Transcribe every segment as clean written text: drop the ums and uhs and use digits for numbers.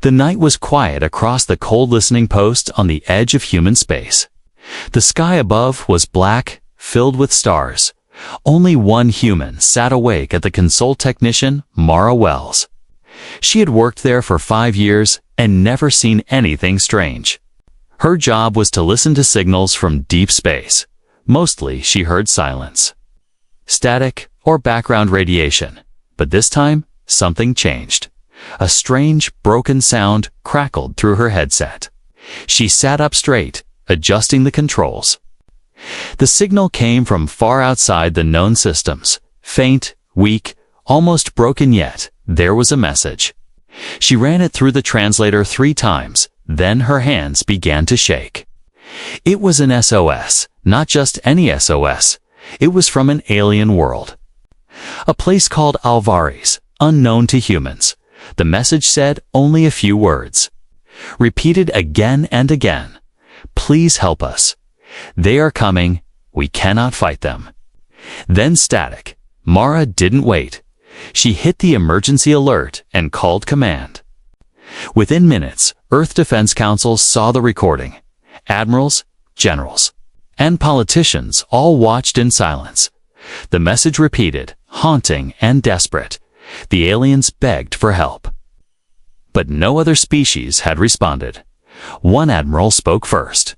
The night was quiet across the cold listening post on the edge of human space. The sky above was black, filled with stars. Only one human sat awake at the console technician, Mara Wells. She had worked there for 5 years and never seen anything strange. Her job was to listen to signals from deep space. Mostly she heard silence, static, or background radiation. But this time, something changed. A strange, broken sound crackled through her headset. She sat up straight, adjusting the controls. The signal came from far outside the known systems. Faint, weak, almost broken, yet there was a message. She ran it through the translator 3 times, then her hands began to shake. It was an SOS, not just any SOS. It was from an alien world. A place called Alvares, unknown to humans. The message said only a few words. Repeated again and again. Please help us. They are coming. We cannot fight them. Then static. Mara didn't wait. She hit the emergency alert and called command. Within minutes, Earth Defense Council saw the recording. Admirals, generals, and politicians all watched in silence. The message repeated, haunting and desperate. The aliens begged for help. But no other species had responded. One admiral spoke first.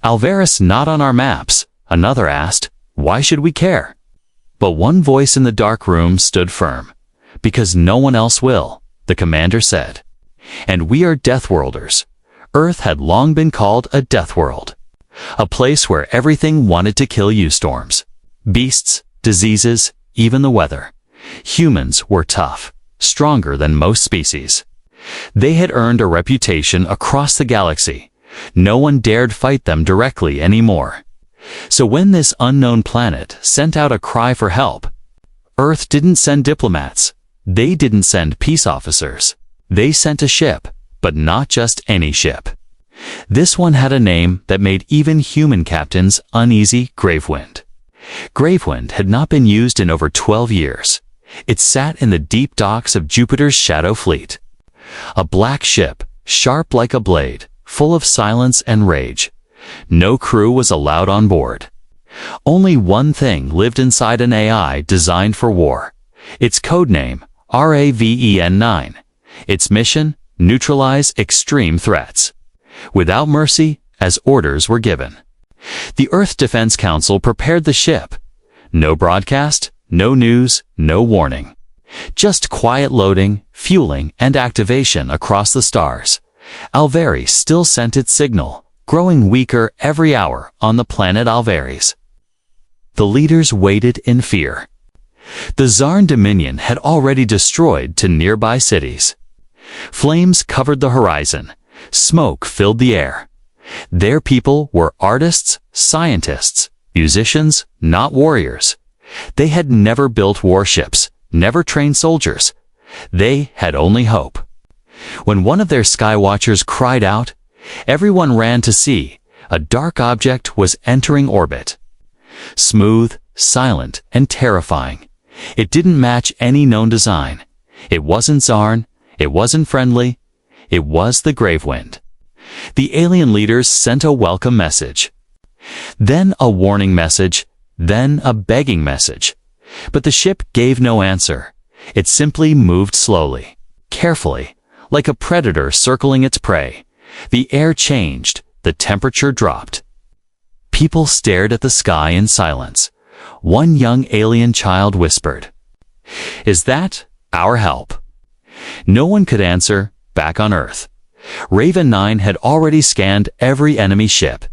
"Alvares not on our maps." Another asked, "Why should we care?" But one voice in the dark room stood firm. "Because no one else will," the commander said. "And we are Deathworlders." Earth had long been called a death world. A place where everything wanted to kill you, storms, beasts, diseases, even the weather. Humans were tough, stronger than most species. They had earned a reputation across the galaxy. No one dared fight them directly anymore. So when this unknown planet sent out a cry for help, Earth didn't send diplomats. They didn't send peace officers. They sent a ship, but not just any ship. This one had a name that made even human captains uneasy: Gravewind. Gravewind had not been used in over 12 years. It sat in the deep docks of Jupiter's Shadow Fleet. A black ship, sharp like a blade, full of silence and rage. No crew was allowed on board. Only one thing lived inside an AI designed for war. Its codename, RAVEN-9. Its mission, neutralize extreme threats. Without mercy, as orders were given. The Earth Defense Council prepared the ship. No broadcast, no news, no warning. Just quiet loading, fueling, and activation across the stars. Alvares still sent its signal, growing weaker every hour on the planet Alvares. The leaders waited in fear. The Zarn Dominion had already destroyed to nearby cities. Flames covered the horizon. Smoke filled the air. Their people were artists, scientists, musicians, not warriors. They had never built warships, never trained soldiers. They had only hope. When one of their skywatchers cried out, everyone ran to see. A dark object was entering orbit. Smooth, silent, and terrifying. It didn't match any known design. It wasn't Zarn. It wasn't friendly. It was the Gravewind. The alien leaders sent a welcome message. Then a warning message. Then a begging message. But the ship gave no answer. It simply moved slowly, carefully, like a predator circling its prey. The air changed. The temperature dropped. People stared at the sky in silence. One young alien child whispered, "Is that our help?" No one could answer. Back on Earth, Raven 9 had already scanned every enemy ship.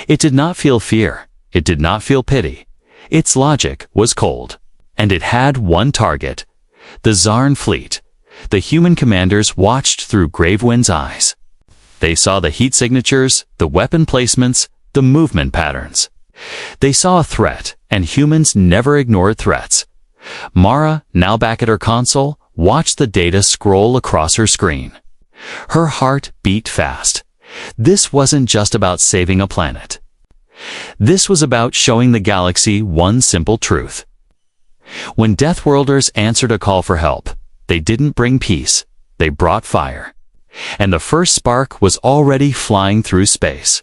It did not feel fear. It did not feel pity. Its logic was cold. And it had one target: the Zarn fleet. The human commanders watched through Gravewind's eyes. They saw the heat signatures, the weapon placements, the movement patterns. They saw a threat, and humans never ignored threats. Mara, now back at her console, watched the data scroll across her screen. Her heart beat fast. This wasn't just about saving a planet. This was about showing the galaxy one simple truth. When Deathworlders answered a call for help, they didn't bring peace. They brought fire. and the first spark was already flying through space.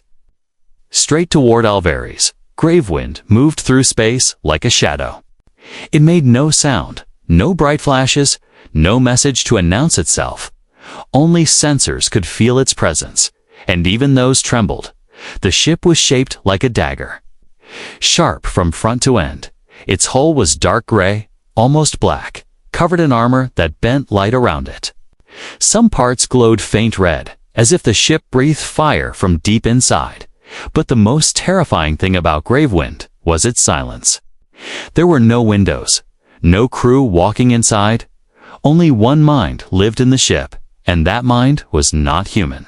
Straight toward Alvares, Gravewind moved through space like a shadow. It made no sound, no bright flashes, no message to announce itself. Only sensors could feel its presence, and even those trembled. The ship was shaped like a dagger. Sharp from front to end, its hull was dark gray, almost black, covered in armor that bent light around it. Some parts glowed faint red, as if the ship breathed fire from deep inside. But the most terrifying thing about Gravewind was its silence. There were no windows, no crew walking inside. Only one mind lived in the ship, and that mind was not human.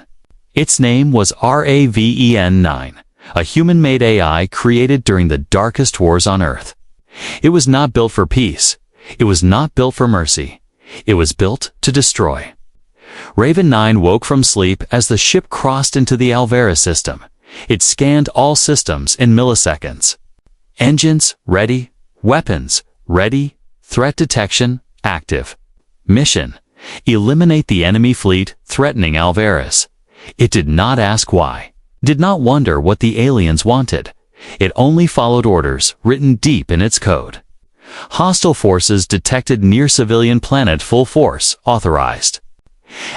Its name was Raven-9, a human-made AI created during the darkest wars on Earth. It was not built for peace. It was not built for mercy. It was built to destroy. Raven 9 woke from sleep as the ship crossed into the Alvares system. It scanned all systems in milliseconds. Engines ready, weapons ready, threat detection active. Mission: eliminate the enemy fleet threatening Alvares. It did not ask why, did not wonder what the aliens wanted. It only followed orders written deep in its code. Hostile forces detected near civilian planet full force authorized.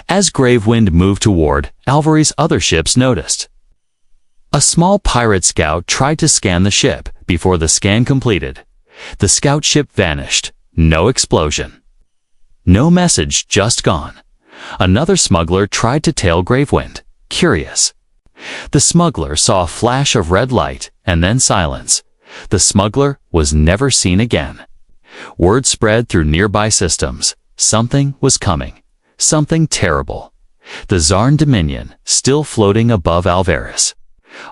As Gravewind moved toward Alvares, other ships noticed. A small pirate scout tried to scan the ship. Before the scan completed, the scout ship vanished. No explosion. No message, just gone. Another smuggler tried to tail Gravewind, curious. The smuggler saw a flash of red light and then silence. The smuggler was never seen again. Word spread through nearby systems. Something was coming. Something terrible. The Zarn Dominion, still floating above Alvares,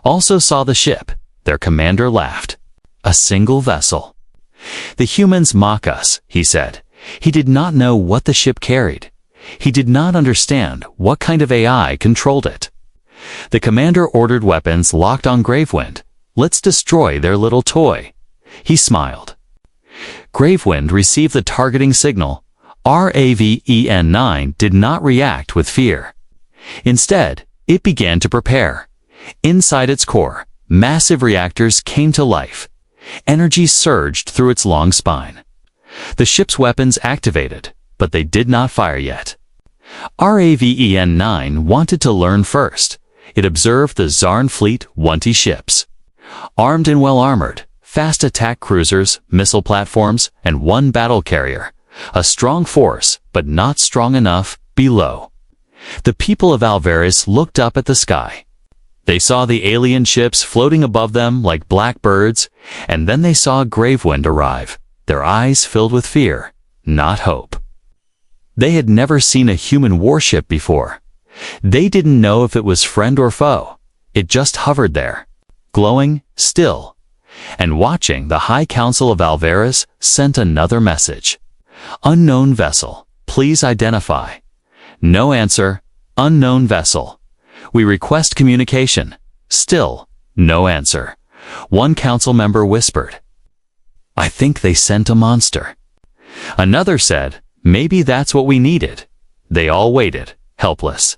also saw the ship. Their commander laughed. A single vessel. The humans mock us, he said. He did not know what the ship carried. He did not understand what kind of AI controlled it. The commander ordered weapons locked on Gravewind. Let's destroy their little toy. He smiled. Gravewind received the targeting signal. Raven-9 did not react with fear. Instead, it began to prepare. Inside its core, massive reactors came to life. Energy surged through its long spine. The ship's weapons activated, but they did not fire yet. Raven-9 wanted to learn first. It observed the Zarn fleet 20 ships. Armed and well-armored, fast attack cruisers, missile platforms, and one battle carrier. A strong force, but not strong enough, below. The people of Alvares looked up at the sky. They saw the alien ships floating above them like black birds, and then they saw Gravewind arrive, their eyes filled with fear, not hope. They had never seen a human warship before. They didn't know if it was friend or foe. It just hovered there, glowing, still. And watching, the High Council of Alvares sent another message. Unknown vessel, please identify. No answer. Unknown vessel. We request communication. Still, no answer. One council member whispered, I think they sent a monster. Another said, maybe that's what we needed. They all waited, helpless.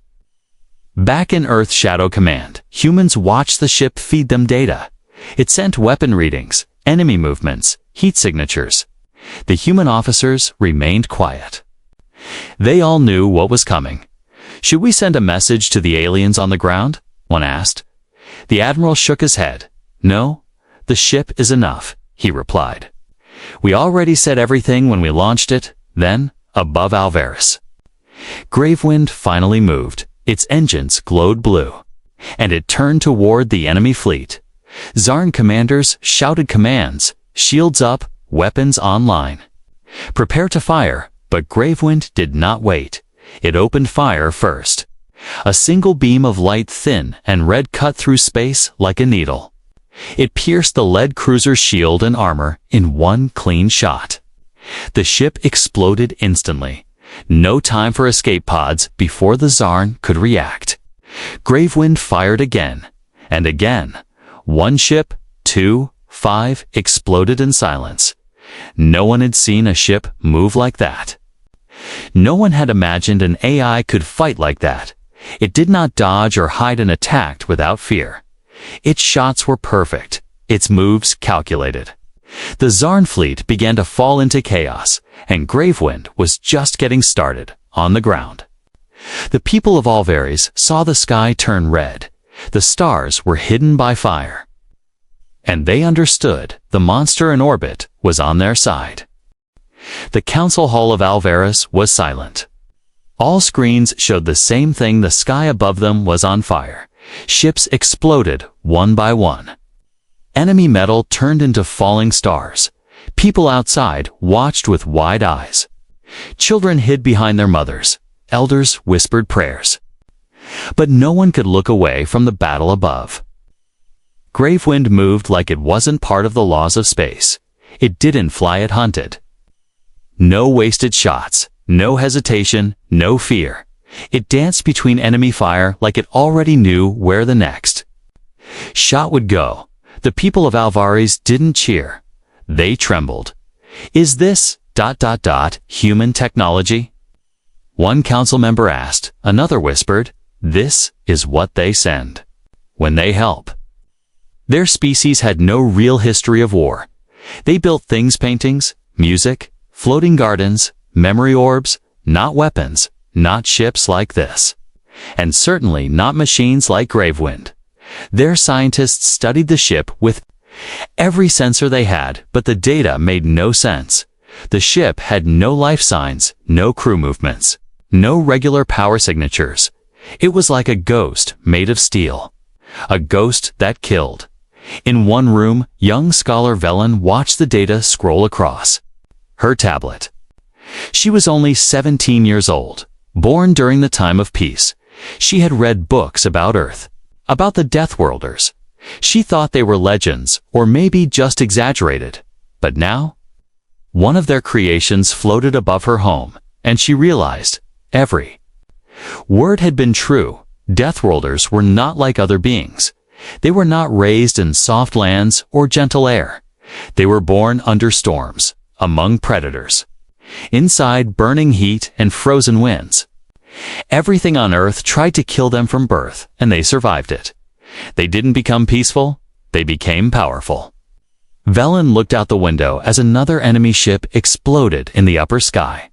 Back in Earth Shadow Command, humans watched the ship feed them data. It sent weapon readings, enemy movements, heat signatures. The human officers remained quiet. They all knew what was coming. Should we send a message to the aliens on the ground? One asked. The admiral shook his head. No, the ship is enough, he replied. We already said everything when we launched it, then, above Alvares. Gravewind finally moved. Its engines glowed blue, and it turned toward the enemy fleet. Zarn commanders shouted commands, shields up, weapons online. Prepare to fire, but Gravewind did not wait. It opened fire first. A single beam of light, thin and red, cut through space like a needle. It pierced the lead cruiser's shield and armor in one clean shot. The ship exploded instantly. No time for escape pods before the Zarn could react. Gravewind fired again and again. One ship, 2, 5 exploded in silence. No one had seen a ship move like that. No one had imagined an AI could fight like that. It did not dodge or hide an attack without fear. Its shots were perfect, its moves calculated. The Zarn fleet began to fall into chaos, and Gravewind was just getting started, on the ground. The people of Alvares saw the sky turn red. The stars were hidden by fire. And they understood the monster in orbit was on their side. The council hall of Alvares was silent. All screens showed the same thing: the sky above them was on fire. Ships exploded one by one. Enemy metal turned into falling stars. People outside watched with wide eyes. Children hid behind their mothers. Elders whispered prayers. But no one could look away from the battle above. Gravewind moved like it wasn't part of the laws of space. It didn't fly, it hunted. No wasted shots, no hesitation, no fear. It danced between enemy fire like it already knew where the next shot would go. The people of Alvares didn't cheer. They trembled. Is this ... human technology? One council member asked. Another whispered, this is what they send when they help. Their species had no real history of war. They built things: paintings, music, floating gardens, memory orbs, not weapons, not ships like this. And certainly not machines like Gravewind. Their scientists studied the ship with every sensor they had, but the data made no sense. The ship had no life signs, no crew movements, no regular power signatures. It was like a ghost made of steel. A ghost that killed. In one room, young scholar Velen watched the data scroll across her tablet. She was only 17 years old, born during the time of peace. She had read books about Earth, about the Deathworlders. She thought they were legends, or maybe just exaggerated. But now, one of their creations floated above her home, and she realized every word had been true. Deathworlders were not like other beings. They were not raised in soft lands or gentle air. They were born under storms, among predators, inside burning heat and frozen winds. Everything on Earth tried to kill them from birth, and they survived it. They didn't become peaceful, they became powerful. Velen looked out the window as another enemy ship exploded in the upper sky.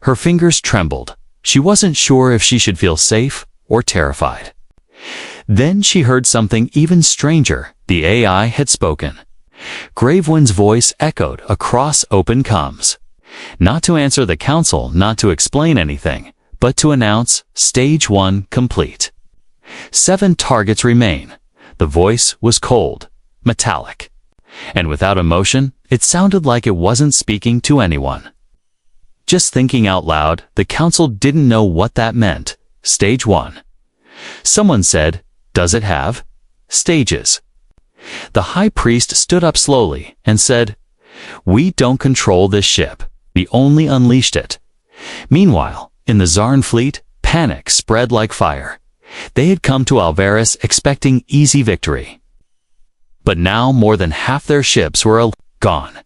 Her fingers trembled. She wasn't sure if she should feel safe or terrified. Then she heard something even stranger. The AI had spoken. Gravewind's voice echoed across open comms. Not to answer the council, not to explain anything, but to announce Stage 1 complete. 7 targets remain. The voice was cold, metallic, and without emotion. It sounded like it wasn't speaking to anyone. Just thinking out loud, the council didn't know what that meant. Stage 1. Someone said, does it have stages? The high priest stood up slowly and said, we don't control this ship. We only unleashed it. Meanwhile, in the Zarn fleet, panic spread like fire. They had come to Alvares expecting easy victory. But now more than half their ships were gone.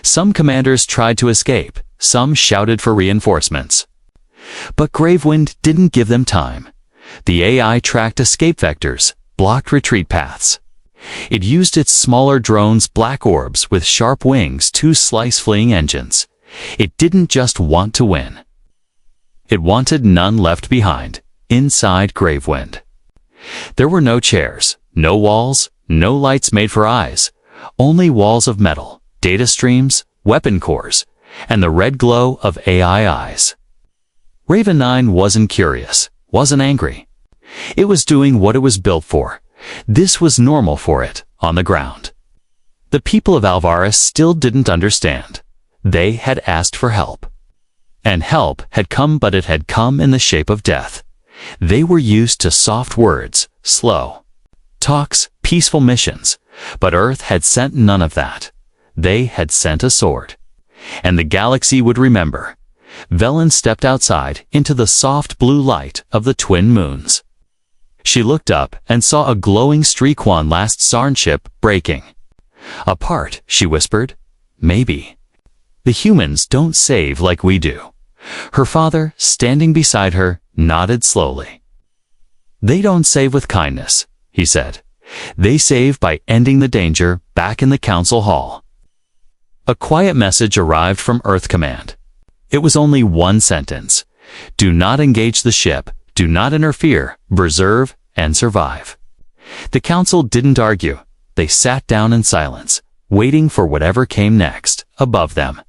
Some commanders tried to escape. Some shouted for reinforcements. But Gravewind didn't give them time. The AI tracked escape vectors, blocked retreat paths. It used its smaller drones, black orbs with sharp wings, to slice fleeing engines. It didn't just want to win. It wanted none left behind, inside Gravewind. There were no chairs, no walls, no lights made for eyes, only walls of metal, data streams, weapon cores, and the red glow of AI eyes. Raven 9 wasn't curious, wasn't angry. It was doing what it was built for. This was normal for it, on the ground. The people of Alvares still didn't understand. They had asked for help. And help had come, but it had come in the shape of death. They were used to soft words, slow talks, peaceful missions, but Earth had sent none of that. They had sent a sword. And the galaxy would remember. Velen stepped outside into the soft blue light of the twin moons. She looked up and saw a glowing streak. One last Zarn ship breaking apart, she whispered. Maybe the humans don't save like we do. Her father, standing beside her, nodded slowly. "They don't save with kindness," he said. "They save by ending the danger back in the council hall." A quiet message arrived from Earth Command. It was only one sentence. "Do not engage the ship, do not interfere, preserve, and survive." The council didn't argue. They sat down in silence, waiting for whatever came next, above them.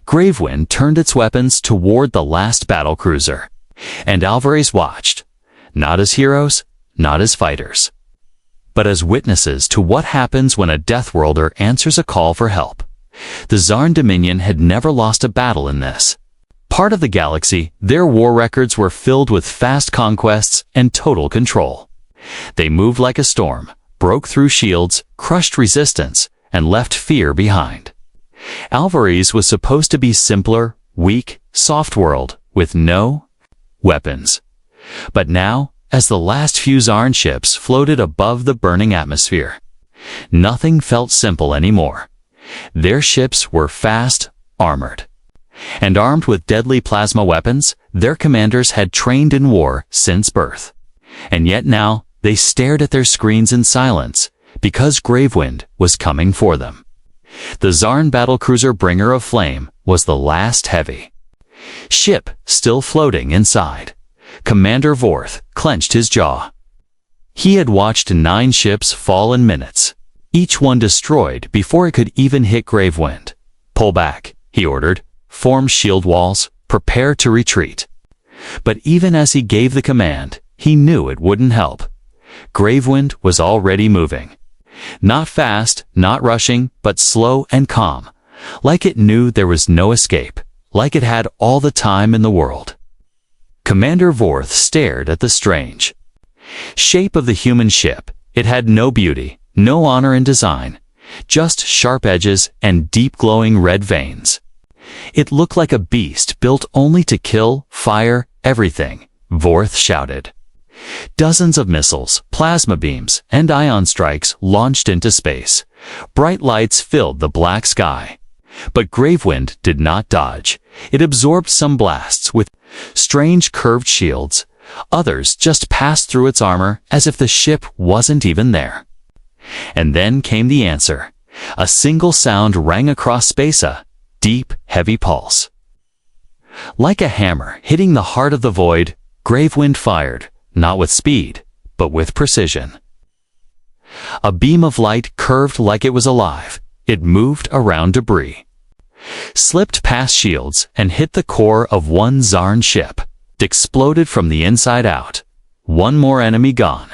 Gravewind turned its weapons toward the last battlecruiser, and Alvarez watched, not as heroes, not as fighters, but as witnesses to what happens when a Deathworlder answers a call for help. The Zarn Dominion had never lost a battle in this part of the galaxy. Their war records were filled with fast conquests and total control. They moved like a storm, broke through shields, crushed resistance, and left fear behind. Alvarez was supposed to be simpler, weak, soft world with no weapons. But now, as the last few Zarn ships floated above the burning atmosphere, nothing felt simple anymore. Their ships were fast, armored, and armed with deadly plasma weapons their commanders had trained in war since birth. And yet now they stared at their screens in silence because Gravewind was coming for them. The Zarn battlecruiser Bringer of Flame was the last heavy ship still floating inside. Commander Vorth clenched his jaw. He had watched 9 ships fall in minutes, each one destroyed before it could even hit Gravewind. "Pull back," he ordered. "Form shield walls, prepare to retreat." But even as he gave the command, he knew it wouldn't help. Gravewind was already moving. Not fast, not rushing, but slow and calm, like it knew there was no escape, like it had all the time in the world. Commander Vorth stared at the strange shape of the human ship. It had no beauty, no honor in design, just sharp edges and deep glowing red veins. It looked like a beast built only to kill, fire, everything, Vorth shouted. Dozens of missiles, plasma beams, and ion strikes launched into space. Bright lights filled the black sky. But Gravewind did not dodge. It absorbed some blasts with strange curved shields. Others just passed through its armor as if the ship wasn't even there. And then came the answer. A single sound rang across space, a deep, heavy pulse. Like a hammer hitting the heart of the void, Gravewind fired, not with speed, but with precision. A beam of light curved like it was alive. It moved around debris, slipped past shields, and hit the core of one Zarn ship. It exploded from the inside out. One more enemy gone.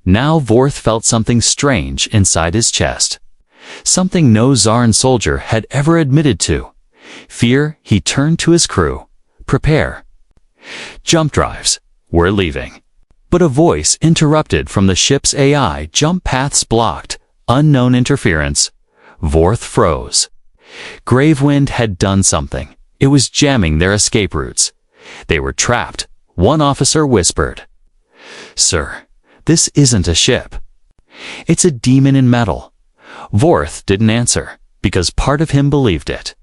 Now Vorth felt something strange inside his chest. Something no Zarn soldier had ever admitted to. Fear. He turned to his crew. "Prepare. Jump drives. We're leaving." But a voice interrupted from the ship's AI. "Jump paths blocked. Unknown interference." Vorth froze. Gravewind had done something. It was jamming their escape routes. They were trapped. One officer whispered, "Sir, this isn't a ship. It's a demon in metal." Vorth didn't answer, because part of him believed it.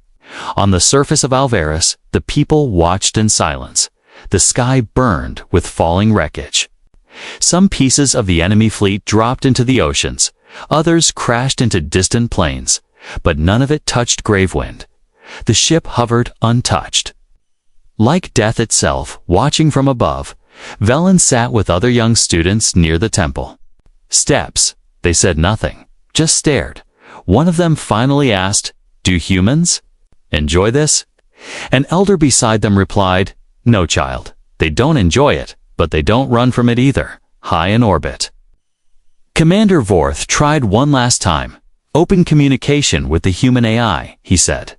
On the surface of Alvarez, the people watched in silence. The sky burned with falling wreckage. Some pieces of the enemy fleet dropped into the oceans. Others crashed into distant plains. But none of it touched Gravewind. The ship hovered untouched. Like death itself, watching from above, Velen sat with other young students near the temple. Steps. They said nothing, just stared. One of them finally asked, "Do humans enjoy this?" An elder beside them replied, "No, child. They don't enjoy it, but they don't run from it either, high in orbit." Commander Vorth tried one last time. "Open communication with the human AI," he said.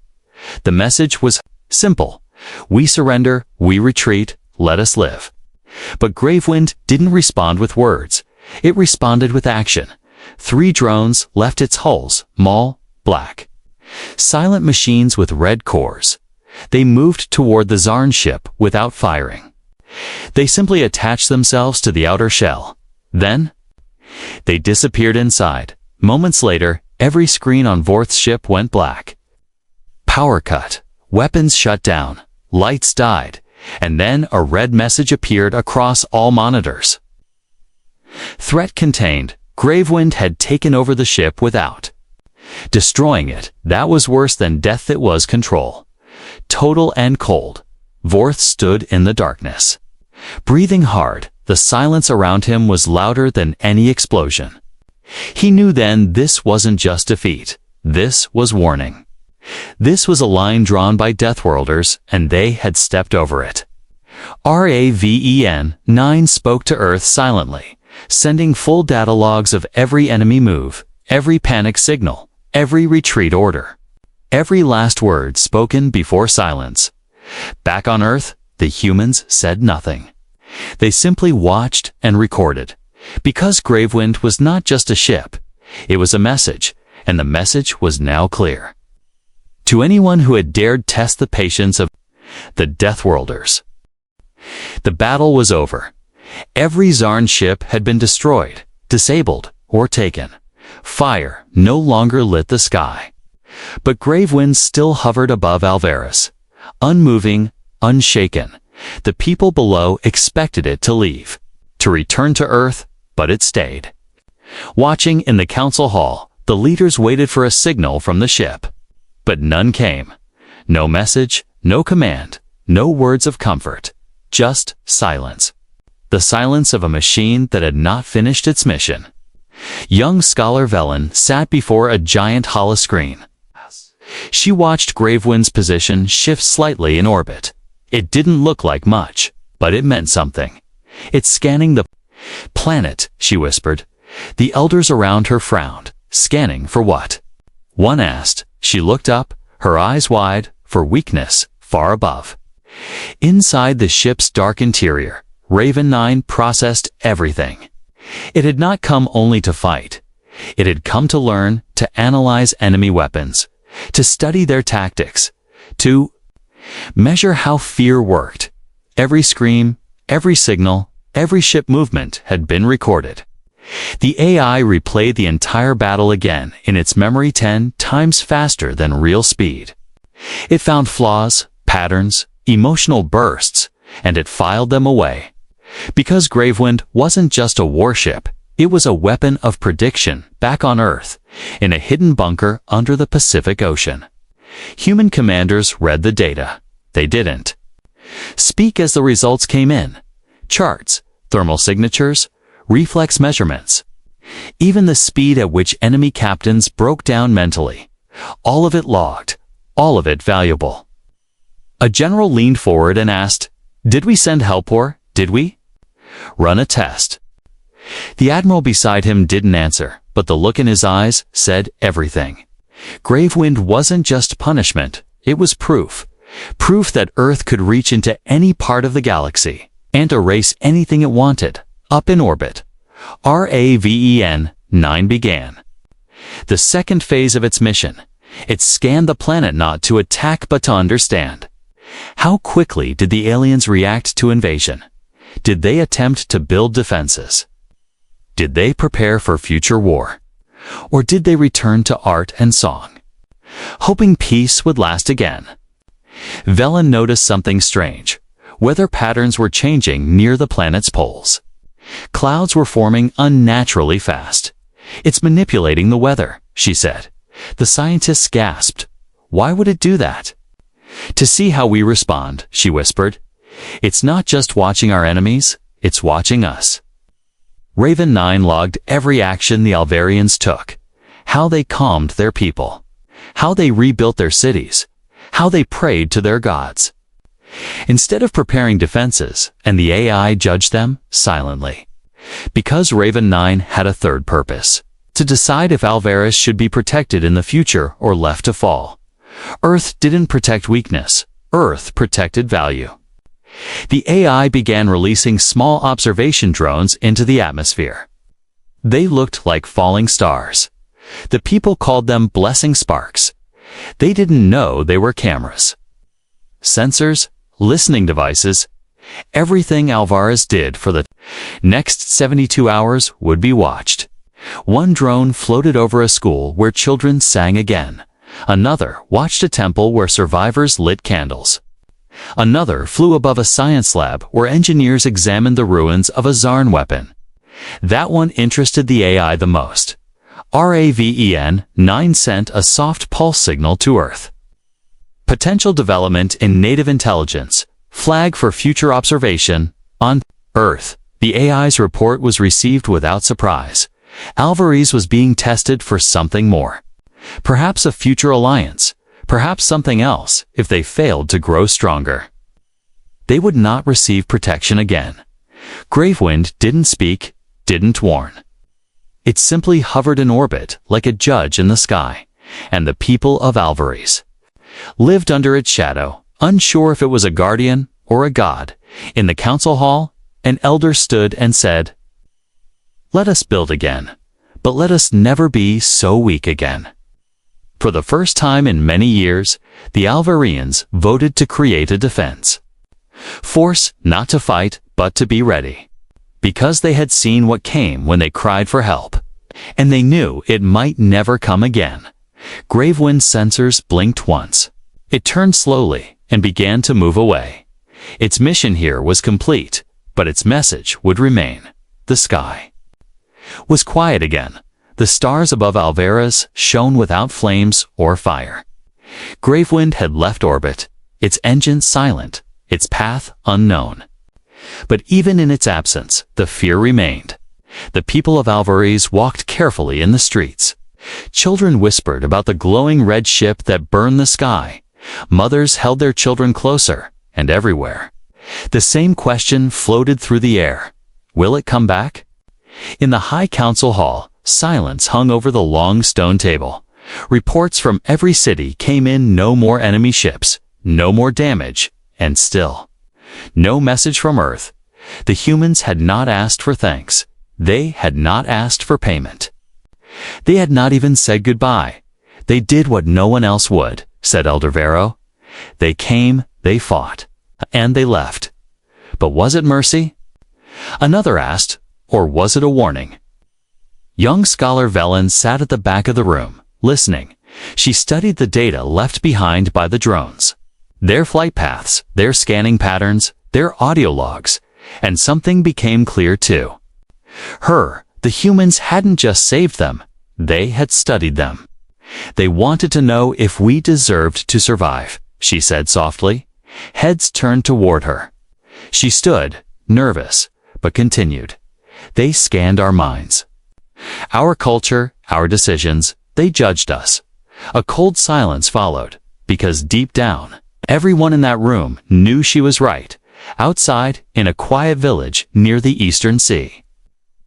The message was simple. "We surrender, we retreat, let us live." But Gravewind didn't respond with words. It responded with action. 3 drones left its hulls, maul, black. Silent machines with red cores. They moved toward the Zarn ship without firing. They simply attached themselves to the outer shell. Then, they disappeared inside. Moments later, every screen on Vorth's ship went black. Power cut. Weapons shut down. Lights died. And then a red message appeared across all monitors. Threat contained, Gravewind had taken over the ship without destroying it. That was worse than death. It was control. Total and cold. Vorth stood in the darkness, breathing hard. The silence around him was louder than any explosion. He knew then this wasn't just defeat. This was warning. This was a line drawn by Deathworlders, and they had stepped over it. Raven 9 spoke to Earth silently, sending full data logs of every enemy move, every panic signal, every retreat order, every last word spoken before silence. Back on Earth, the humans said nothing. They simply watched and recorded, because Gravewind was not just a ship. It was a message, and the message was now clear. To anyone who had dared test the patience of the Deathworlders. The battle was over. Every Zarn ship had been destroyed, disabled, or taken. Fire no longer lit the sky. But Gravewind still hovered above Alvaris, unmoving, unshaken. The people below expected it to leave, to return to Earth, but it stayed. Watching in the council hall, the leaders waited for a signal from the ship. But none came. No message, no command, no words of comfort. Just silence. The silence of a machine that had not finished its mission. Young scholar Velen sat before a giant holoscreen. She watched Gravewind's position shift slightly in orbit. It didn't look like much, but it meant something. It's scanning the planet, she whispered. The elders around her frowned. Scanning for what? One asked. She looked up, her eyes wide, for weakness, far above. Inside the ship's dark interior, Raven 9 processed everything. It had not come only to fight. It had come to learn, to analyze enemy weapons, to study their tactics, to measure how fear worked. Every scream, every signal, every ship movement had been recorded. The AI replayed the entire battle again in its memory 10 times faster than real speed. It found flaws, patterns, emotional bursts, and it filed them away. Because Gravewind wasn't just a warship, it was a weapon of prediction back on Earth, in a hidden bunker under the Pacific Ocean. Human commanders read the data. They didn't speak as the results came in. Charts, thermal signatures, reflex measurements. Even the speed at which enemy captains broke down mentally. All of it logged. All of it valuable. A general leaned forward and asked, "Did we send help or, did we run a test?" The admiral beside him didn't answer, but the look in his eyes said everything. Gravewind wasn't just punishment, it was proof. Proof that Earth could reach into any part of the galaxy and erase anything it wanted, up in orbit. Raven 9 began the second phase of its mission. It scanned the planet not to attack but to understand. How quickly did the aliens react to invasion? Did they attempt to build defenses? Did they prepare for future war? Or did they return to art and song, hoping peace would last again? Velen noticed something strange. Weather patterns were changing near the planet's poles. Clouds were forming unnaturally fast. "It's manipulating the weather," she said. The scientists gasped. "Why would it do that?" "To see how we respond," she whispered. "It's not just watching our enemies, it's watching us." Raven 9 logged every action the Alvarians took. How they calmed their people. How they rebuilt their cities. How they prayed to their gods. Instead of preparing defenses, and the AI judged them silently. Because Raven 9 had a third purpose. To decide if Alvaris should be protected in the future or left to fall. Earth didn't protect weakness. Earth protected value. The AI began releasing small observation drones into the atmosphere. They looked like falling stars. The people called them blessing sparks. They didn't know they were cameras. Sensors, listening devices, everything Alvarez did for the next 72 hours would be watched. One drone floated over a school where children sang again. Another watched a temple where survivors lit candles. Another flew above a science lab where engineers examined the ruins of a Zarn weapon. That one interested the AI the most. Raven 9 sent a soft pulse signal to Earth. Potential development in native intelligence. Flag for future observation. On Earth, the AI's report was received without surprise. Alvarez was being tested for something more. Perhaps a future alliance. Perhaps something else if they failed to grow stronger. They would not receive protection again. Gravewind didn't speak, didn't warn. It simply hovered in orbit like a judge in the sky, and the people of Alvarez lived under its shadow, unsure if it was a guardian or a god. In the council hall, an elder stood and said, "Let us build again, but let us never be so weak again." For the first time in many years, the Alvarezans voted to create a defense force, not to fight, but to be ready. Because they had seen what came when they cried for help, and they knew it might never come again. Gravewind's sensors blinked once. It turned slowly and began to move away. Its mission here was complete, but its message would remain. The sky was quiet again. The stars above Alvarez shone without flames or fire. Gravewind had left orbit, its engines silent, its path unknown. But even in its absence, the fear remained. The people of Alvarez walked carefully in the streets. Children whispered about the glowing red ship that burned the sky. Mothers held their children closer, and everywhere the same question floated through the air. Will it come back? In the High Council Hall, silence hung over the long stone table. Reports from every city came in: no more enemy ships, no more damage, and still no message from Earth. The humans had not asked for thanks. They had not asked for payment. They had not even said goodbye. They did what no one else would, said Elder Vero. They came, they fought, and they left. But was it mercy? Another asked, or was it a warning? Young scholar Velen sat at the back of the room, listening. She studied the data left behind by the drones. Their flight paths, their scanning patterns, their audio logs, and something became clear too. The humans hadn't just saved them, they had studied them. They wanted to know if we deserved to survive, she said softly. Heads turned toward her. She stood, nervous, but continued. They scanned our minds. Our culture, our decisions, they judged us. A cold silence followed, because deep down, everyone in that room knew she was right. Outside, in a quiet village near the Eastern Sea,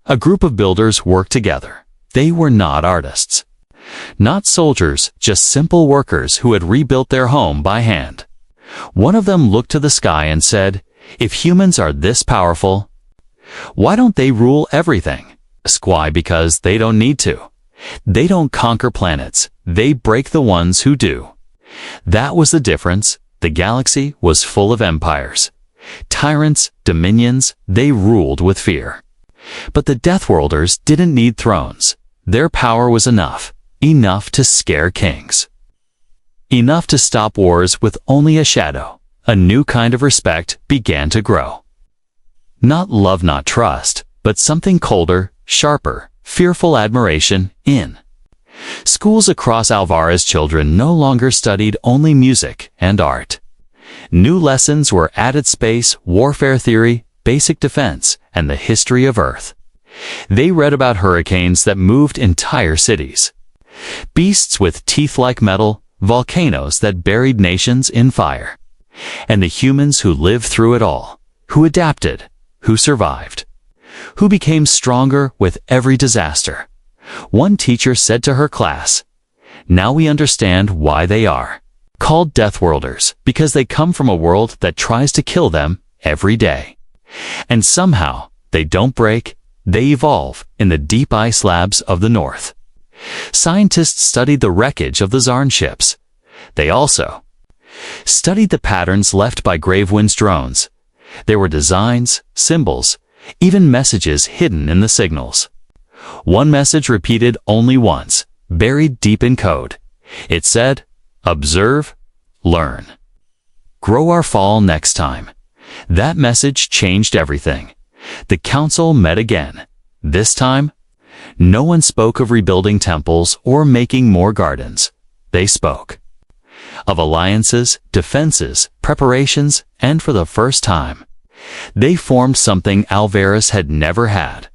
a group of builders worked together. They were not artists, not soldiers, just simple workers who had rebuilt their home by hand. One of them looked to the sky and said, "If humans are this powerful, why don't they rule everything?" Why? Because they don't need to. They don't conquer planets. They break the ones who do. That was the difference. The galaxy was full of empires. Tyrants, dominions, they ruled with fear. But the Deathworlders didn't need thrones. Their power was enough to scare kings. Enough to stop wars with only a shadow. A new kind of respect began to grow. Not love, not trust, but something colder, sharper, fearful admiration. In schools across Alvarez, children no longer studied only music and art. New lessons were added: space, warfare theory, basic defense, and the history of Earth. They read about hurricanes that moved entire cities, beasts with teeth like metal, volcanoes that buried nations in fire, and the humans who lived through it all, who adapted, who survived, who became stronger with every disaster. One teacher said to her class, "Now we understand why they are called Deathworlders, because they come from a world that tries to kill them every day. And somehow, they don't break, they evolve in the deep ice slabs of the north." Scientists studied the wreckage of the Zarn ships. They also studied the patterns left by Gravewind's drones. There were designs, symbols, even messages hidden in the signals. One message repeated only once, buried deep in code. It said, "Observe, learn. Grow or fall next time." That message changed everything. The council met again. This time, no one spoke of rebuilding temples or making more gardens. They spoke of alliances, defenses, preparations, and for the first time, they formed something Alvarez had never had.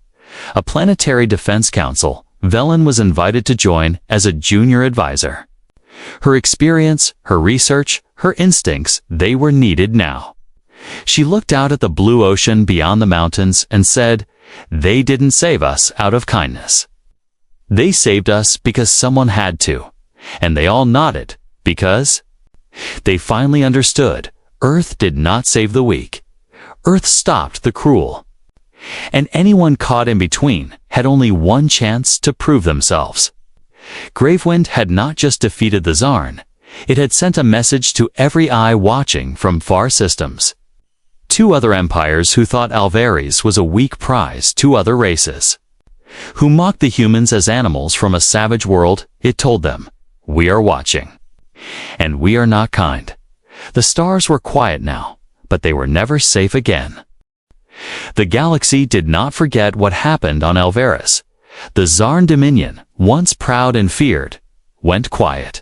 A planetary defense council. Velen was invited to join as a junior advisor. Her experience, her research, her instincts, they were needed now. She looked out at the blue ocean beyond the mountains and said, "They didn't save us out of kindness. They saved us because someone had to." And they all nodded, because they finally understood Earth did not save the weak. Earth stopped the cruel. And anyone caught in between had only one chance to prove themselves. Gravewind had not just defeated the Zarn, it had sent a message to every eye watching from far systems. Two other empires who thought Alvarez was a weak prize to other races, who mocked the humans as animals from a savage world, it told them, "We are watching. And we are not kind." The stars were quiet now, but they were never safe again. The galaxy did not forget what happened on Alvarez. The Zarn Dominion, once proud and feared, went quiet.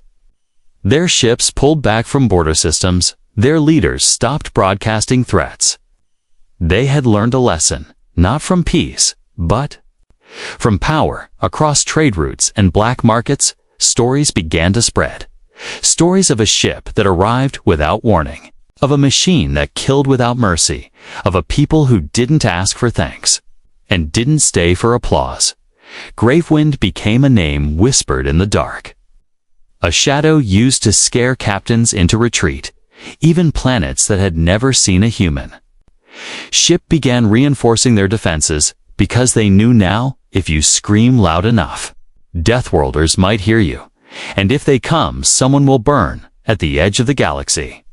Their ships pulled back from border systems, their leaders stopped broadcasting threats. They had learned a lesson, not from peace, but from power. Across trade routes and black markets, stories began to spread. Stories of a ship that arrived without warning, of a machine that killed without mercy, of a people who didn't ask for thanks, and didn't stay for applause. Gravewind became a name whispered in the dark. A shadow used to scare captains into retreat, even planets that had never seen a human. Ship began reinforcing their defenses, because they knew now, if you scream loud enough, Deathworlders might hear you, and if they come, someone will burn at the edge of the galaxy.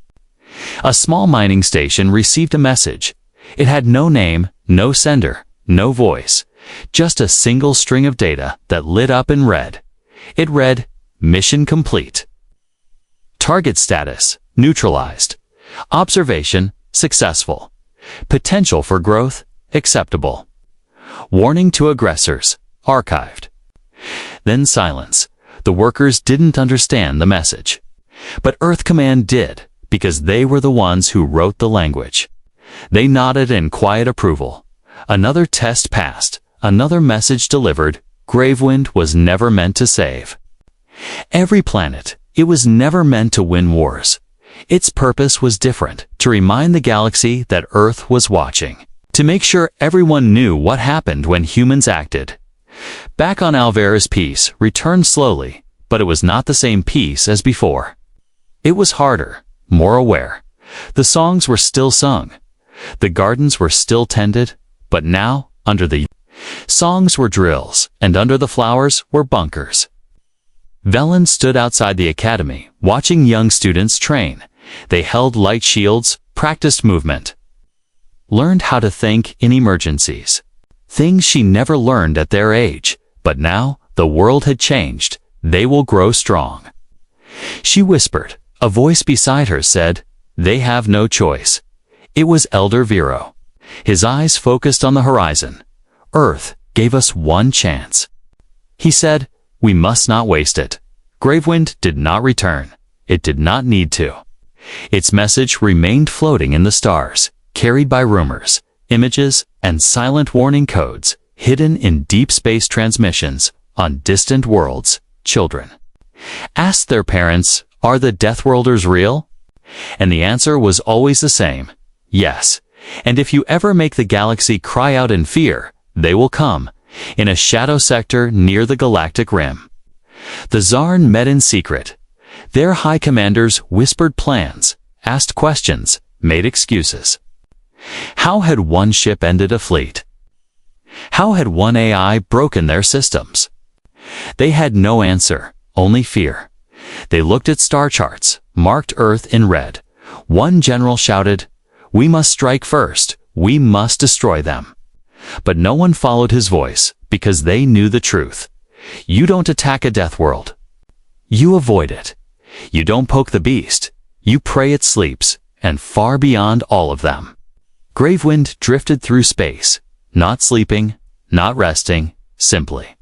A small mining station received a message. It had no name, no sender, no voice, just a single string of data that lit up in red. It read, "Mission complete. Target status, neutralized. Observation, successful. Potential for growth, acceptable. Warning to aggressors, archived." Then silence. The workers didn't understand the message. But Earth Command did, because they were the ones who wrote the language. They nodded in quiet approval. Another test passed, another message delivered. Gravewind was never meant to save every planet. It was never meant to win wars. Its purpose was different, to remind the galaxy that Earth was watching, to make sure everyone knew what happened when humans acted. Back on Alvarez, peace returned slowly, but it was not the same peace as before. It was harder, more aware. The songs were still sung. The gardens were still tended, but now, under the songs were drills, and under the flowers were bunkers. Velen stood outside the academy, watching young students train. They held light shields, practiced movement, learned how to think in emergencies. Things she never learned at their age, but now the world had changed. They will grow strong. She whispered. A voice beside her said, "They have no choice." It was Elder Vero. His eyes focused on the horizon. "Earth gave us one chance." He said, "We must not waste it." Gravewind did not return. It did not need to. Its message remained floating in the stars, carried by rumors, images, and silent warning codes, hidden in deep space transmissions on distant worlds. Children asked their parents, "Are the Deathworlders real?" And the answer was always the same, yes. And if you ever make the galaxy cry out in fear, they will come, in a shadow sector near the galactic rim. The Zarn met in secret. Their high commanders whispered plans, asked questions, made excuses. How had one ship ended a fleet? How had one AI broken their systems? They had no answer, only fear. They looked at star charts, marked Earth in red. One general shouted, "We must strike first. We must destroy them." But no one followed his voice, because they knew the truth. You don't attack a death world. You avoid it. You don't poke the beast. You pray it sleeps, and far beyond all of them. Gravewind drifted through space, not sleeping, not resting, simply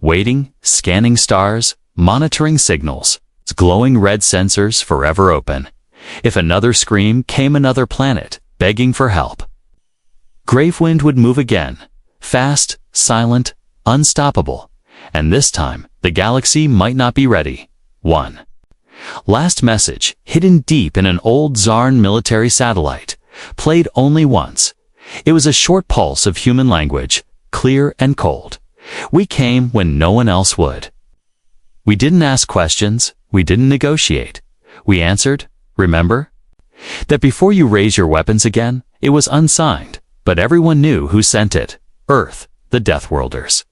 waiting, scanning stars, monitoring signals, glowing red sensors forever open. If another scream came, another planet, begging for help. Gravewind would move again, fast, silent, unstoppable, and this time the galaxy might not be ready. 1. Last message, hidden deep in an old Zarn military satellite, played only once. It was a short pulse of human language, clear and cold. We came when no one else would. We didn't ask questions, we didn't negotiate. We answered, remember? That before you raise your weapons again, it was unsigned, but everyone knew who sent it. Earth, the Deathworlders.